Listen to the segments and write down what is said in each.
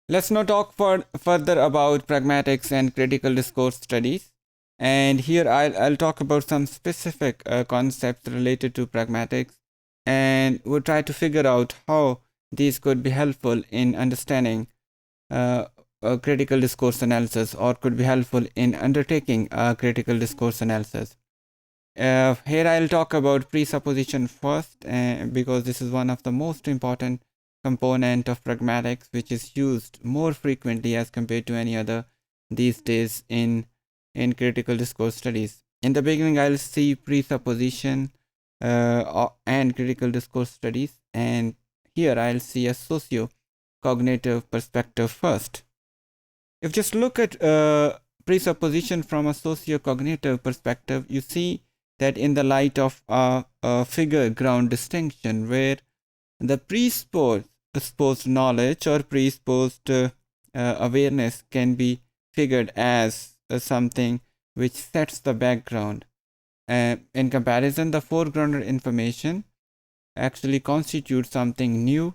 Let's now talk further about pragmatics and critical discourse studies. And here I'll talk about some specific concepts related to pragmatics, and we'll try to figure out how these could be helpful in understanding critical discourse analysis, or could be helpful in undertaking critical discourse analysis. Here I'll talk about presupposition first, because this is one of the most important component of pragmatics, which is used more frequently as compared to any other these days in critical discourse studies. In the beginning, I'll see presupposition and critical discourse studies, and here I'll see a socio-cognitive perspective first. If just look at presupposition from a socio-cognitive perspective, you see that in the light of a figure-ground distinction, where the presupposed knowledge or presupposed awareness can be figured as something which sets the background. In comparison, the foreground information actually constitutes something new,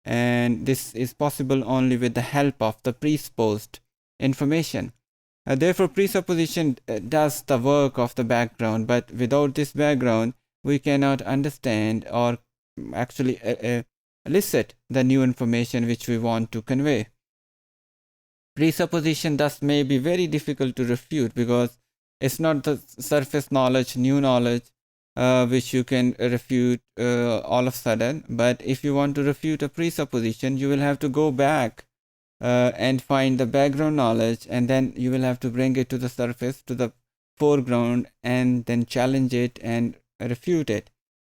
and this is possible only with the help of the presupposed information. Therefore, presupposition does the work of the background, but without this background, we cannot understand or actually elicit the new information which we want to convey. Presupposition thus may be very difficult to refute, because it's not the surface knowledge, new knowledge, which you can refute all of a sudden. But if you want to refute a presupposition, you will have to go back and find the background knowledge, and then you will have to bring it to the surface, to the foreground, and then challenge it and refute it.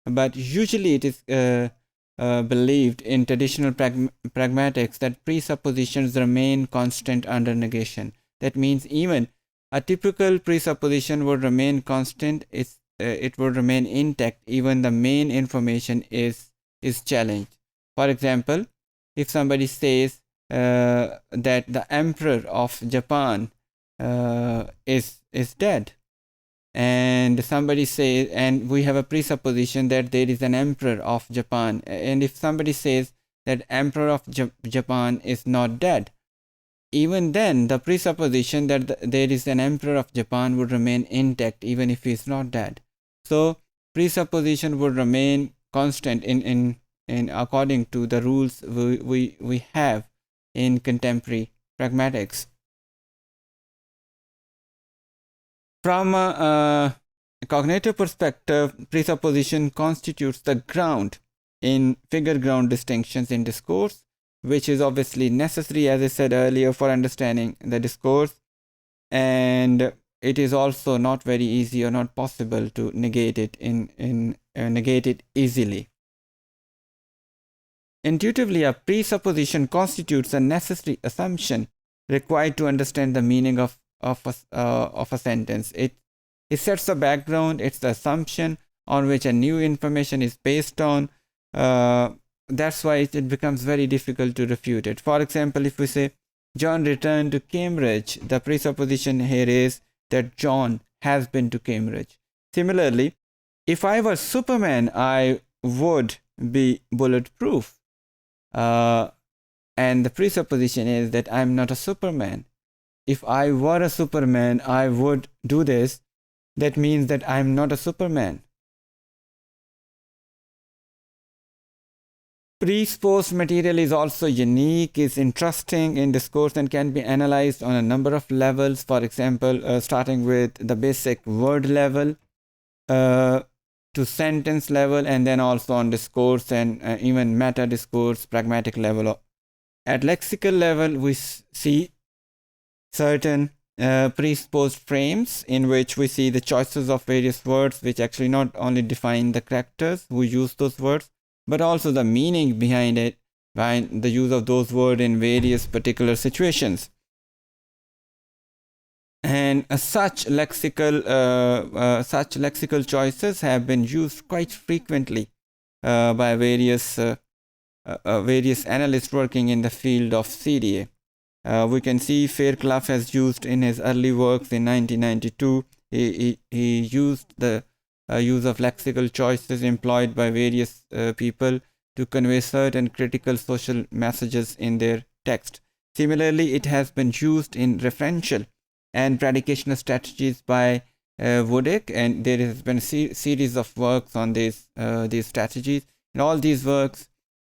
But usually it is believed in traditional pragmatics that presuppositions remain constant under negation. That means even a typical presupposition would remain constant, it would remain intact even the main information is challenged. For example, if somebody says that the emperor of Japan is dead, and somebody says, and we have a presupposition that there is an emperor of Japan, and if somebody says that emperor of Japan is not dead, even then the presupposition that there is an emperor of Japan would remain intact even if he is not dead. So presupposition would remain constant in according to the rules we have in contemporary pragmatics. From a cognitive perspective, presupposition constitutes the ground in figure-ground distinctions in discourse, which is obviously necessary, as I said earlier, for understanding the discourse, and it is also not very easy or not possible to negate it negate it easily. Intuitively, a presupposition constitutes a necessary assumption required to understand the meaning of a sentence. It sets the background. It's the assumption on which a new information is based on. That's why it becomes very difficult to refute it. For example, if we say John returned to Cambridge, the presupposition here is that John has been to Cambridge. Similarly, if I were Superman, I would be bulletproof. And the presupposition is that I'm not a Superman. If I were a Superman, I would do this. That means that I'm not a Superman. Presupposed material is also unique, is interesting in discourse, and can be analyzed on a number of levels. For example, starting with the basic word level to sentence level, and then also on discourse and even meta discourse, pragmatic level. At lexical level, we see certain presupposed frames in which we see the choices of various words, which actually not only define the characters who use those words, but also the meaning behind it, behind the use of those words in various particular situations. And such lexical choices have been used quite frequently by various analysts working in the field of CDA. We can see Fairclough has used in his early works in 1992. He used the use of lexical choices employed by various people to convey certain critical social messages in their text. Similarly, it has been used in referential and predicational strategies by Woodick, and there has been a series of works on these strategies. In all these works,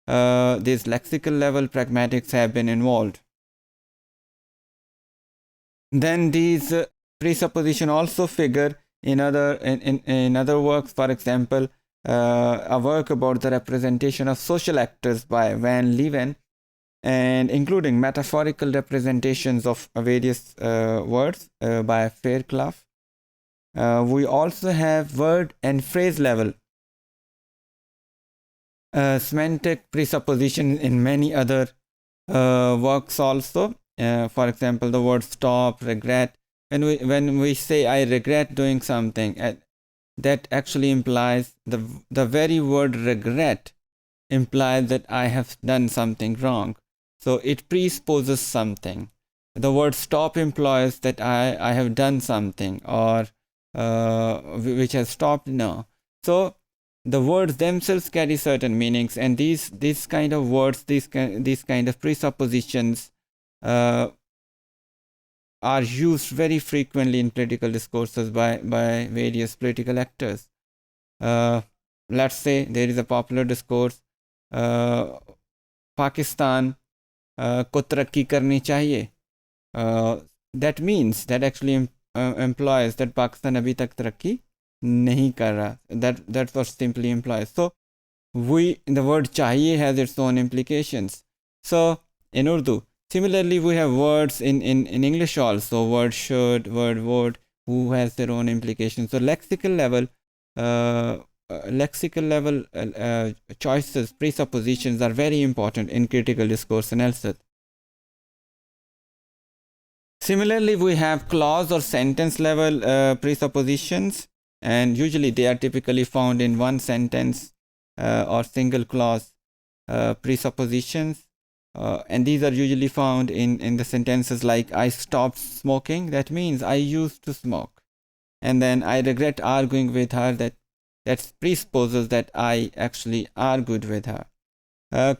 these lexical level pragmatics have been involved. Then these presupposition also figure in other works. For example, a work about the representation of social actors by Van Leeuwen, and including metaphorical representations of various words by Fairclough. We also have word and phrase level semantic presupposition in many other works also. For example, the word stop, regret. When we say I regret doing something, that actually implies the very word regret implies that I have done something wrong. So it presupposes something. The word stop implies that I have done something or which has stopped now. So the words themselves carry certain meanings, and these kind of words, these kind of presuppositions are used very frequently in political discourses by various political actors. Let's say there is a popular discourse, Pakistan को तरक्की करनी चाहिए. That means, that actually implies that Pakistan अभी तक तरक्की नहीं कर रहा. That's what simply implies. So the word चाहिए has its own implications. So in Urdu, similarly, we have words in English also, word should, word would, who has their own implications. So lexical level choices, presuppositions are very important in critical discourse analysis. Similarly, we have clause or sentence level presuppositions, and usually they are typically found in one sentence or single clause presuppositions. And these are usually found in the sentences like I stopped smoking. That means I used to smoke. And then I regret arguing with her. That presupposes that I actually argued with her.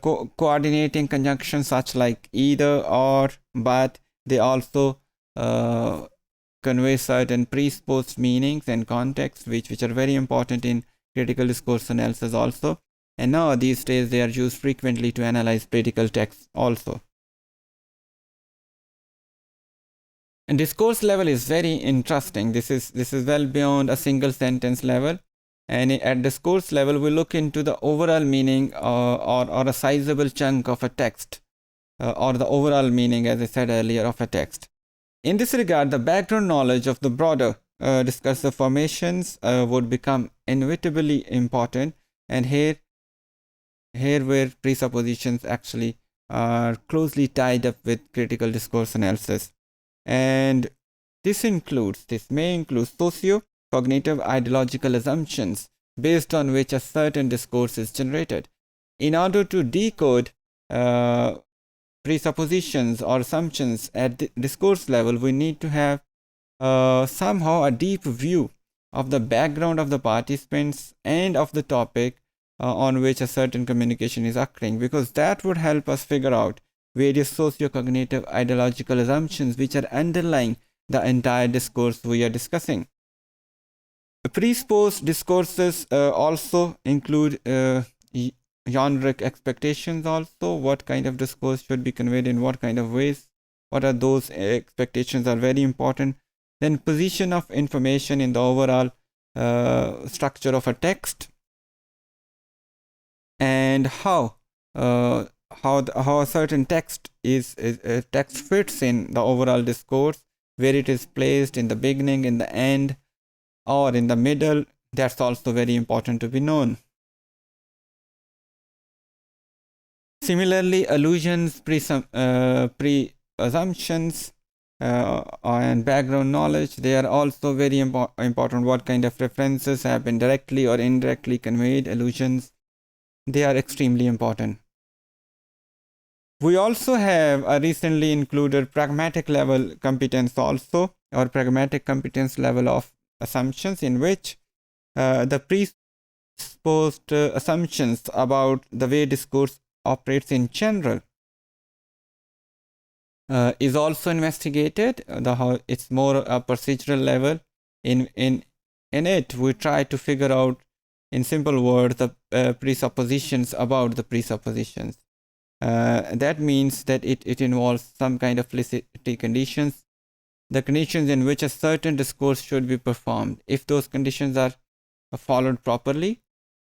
Coordinating conjunctions such like either, or, but, they also convey certain presupposed meanings and contexts which are very important in critical discourse analysis also. And now these days they are used frequently to analyze political texts also. And discourse level is very interesting. This is well beyond a single sentence level. And at discourse level, we look into the overall meaning or a sizable chunk of a text, or the overall meaning, as I said earlier, of a text. In this regard, the background knowledge of the broader discursive formations would become inevitably important, and here where presuppositions actually are closely tied up with critical discourse analysis. And this may include socio-cognitive ideological assumptions based on which a certain discourse is generated. In order to decode presuppositions or assumptions at the discourse level, we need to have somehow a deep view of the background of the participants and of the topic on which a certain communication is occurring, because that would help us figure out various socio-cognitive ideological assumptions which are underlying the entire discourse we are discussing. Presupposed discourses also include generic expectations also. What kind of discourse should be conveyed in what kind of ways? What are those expectations are very important. Then position of information in the overall structure of a text, and how a certain text text fits in the overall discourse, where it is placed in the beginning, in the end, or in the middle. That's also very important to be known. Similarly, allusions, pre-assumptions, and background knowledge, they are also very important. What kind of references have been directly or indirectly conveyed, allusions, they are extremely important. We also have a recently included pragmatic level competence also, or pragmatic competence level of assumptions, in which the presupposed assumptions about the way discourse operates in general is also investigated. How it's more a procedural level. In it, we try to figure out, in simple words, the presuppositions about the presuppositions. That means that it involves some kind of felicity conditions, the conditions in which a certain discourse should be performed. If those conditions are followed properly,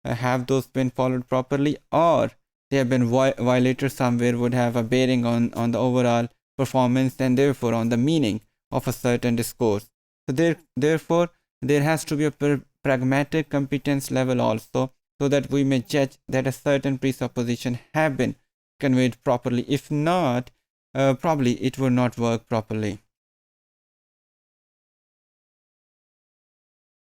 have those been followed properly, or they have been violated somewhere, would have a bearing on the overall performance and therefore on the meaning of a certain discourse. So therefore, there has to be a pragmatic competence level also, so that we may judge that a certain presupposition have been conveyed properly. If not, probably it will not work properly.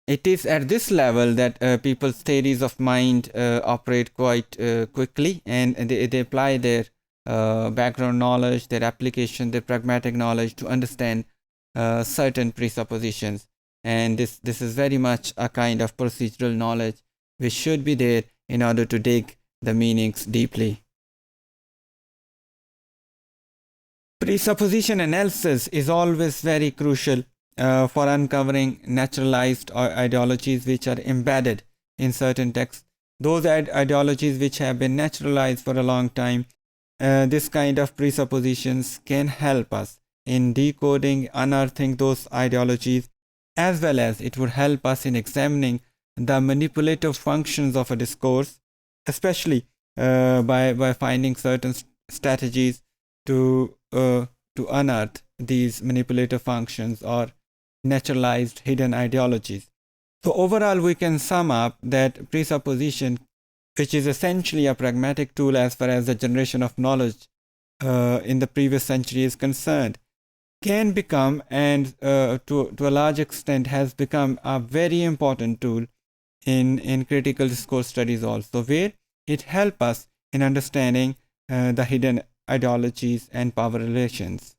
It is at this level that people's theories of mind operate quite quickly, and they apply their background knowledge, their application, their pragmatic knowledge to understand certain presuppositions. And this is very much a kind of procedural knowledge which should be there in order to dig the meanings deeply. Presupposition analysis is always very crucial for uncovering naturalized ideologies which are embedded in certain texts. Those ideologies which have been naturalized for a long time, this kind of presuppositions can help us in decoding, unearthing those ideologies, as well as it would help us in examining the manipulative functions of a discourse, especially by finding certain strategies to unearth these manipulative functions or naturalized hidden ideologies. So overall, we can sum up that presupposition, which is essentially a pragmatic tool as far as the generation of knowledge in the previous century is concerned, can become, and to a large extent has become, a very important tool in critical discourse studies also, where it helps us in understanding the hidden ideologies and power relations.